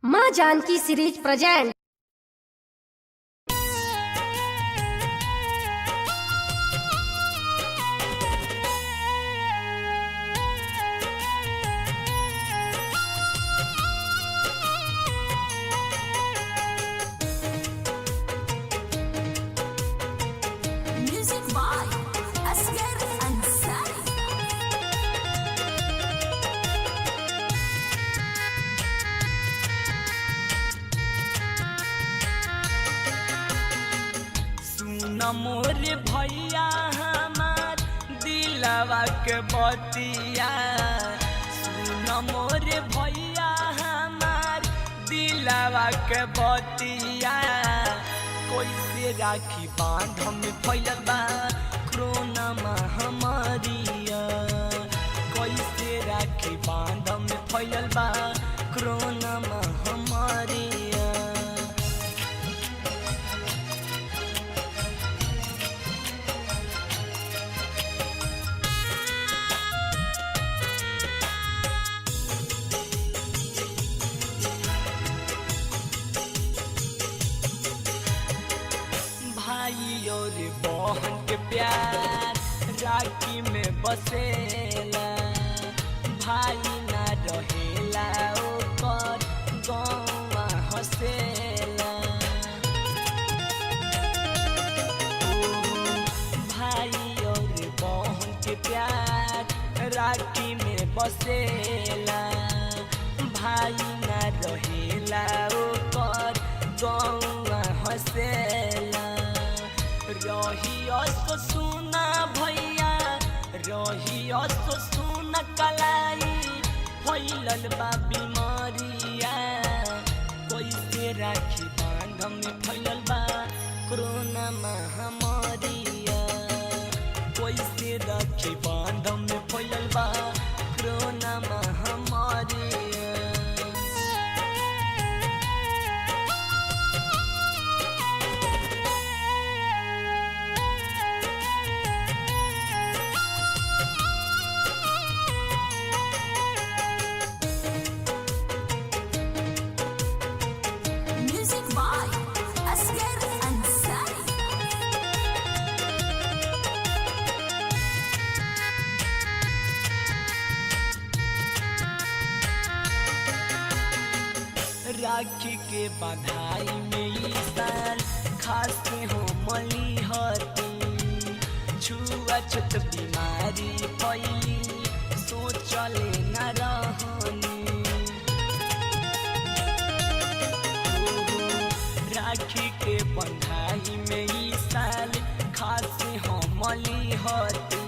माँ Janaki series present. Music by Asghar Ansari. सुन मोर भैया हमार दिलवा के बतिया, सुन मोर भैया हमार दिलवा के बतिया। कैसे राखी बांध में फैलल बा कोरोना महामारिया, कैसे राखी बांध में फैलल बा कोरोना महामारिया। भाई और बहन के प्यार राखी में बसेला, भाई ना रहेला ओकर गौवा हसेला। भाई और बहन के प्यार राखी में बसेला, भाई ना रहेला ओकर गौवा हसेला। रहियो तो सुना भैया, रहियो तो सुना कलाई फैलल बा बीमारिया। कैसे राखी बांध में फैलल बा कोरोना महामारिया, कैसे राखी बांध में फैलल बा कोरोना महामारिया। Music by Asghar Ansari. Rakhi के बधाई में इस साल खास हो मली हती, छुआछूत बीमारी फैली सोचले न रहनी। राखी के बधाई में इस साल खास हो मली हती,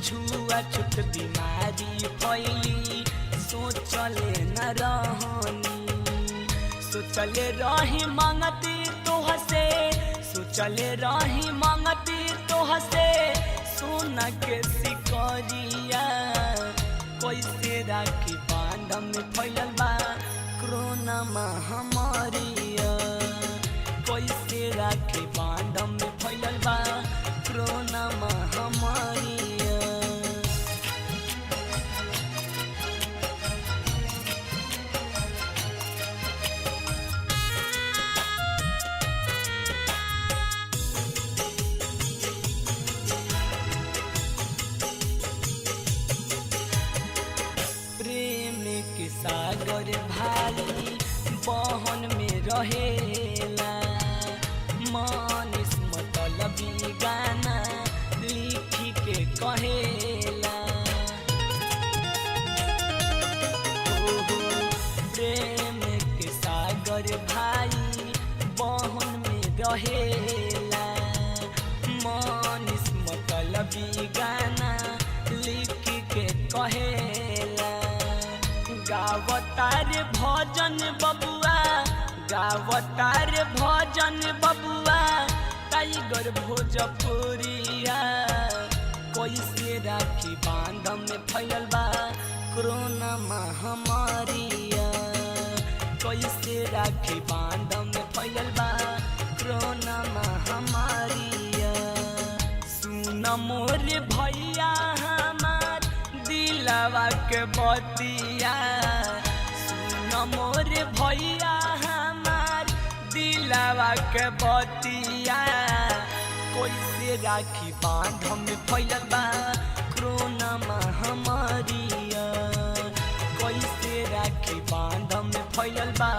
छुआछूत बीमारी फैली सोचले न रहनी। सोचले रही मांगती तो हसे, सोचले रही मांगती तो हसे सोना के सिकरिया। कैसे राखी बांध में फैलल बा कोरोना महामारिया, कैसे राखी बांध में फैलल बा कोरोना महामारिया। प्रेम के सागर भाई बहन में रहेला, मानिस मतलबी गाना लिखी के कहेला। प्रेम के सागर भाई बहन में रहेला, मानिस मतलबी गाना लिखी के कहेला। गावतार भजन बबुआ, गावतार भजन बबुआ टाइगर भोजपुरिया। कैसे राखी बांध में फैलल बा कोरोना महामारिया, कैसे राखी बांध में फैलल बा कोरोना महामारिया। सुन मोर भैया हमार दिलवा के बतिया, सुन मोर भैया हमार दिलावा के बतिया कैसे राखी बांध में फैलल बा कोरोना महामारिया कैसे राखी बांध में फैलल बा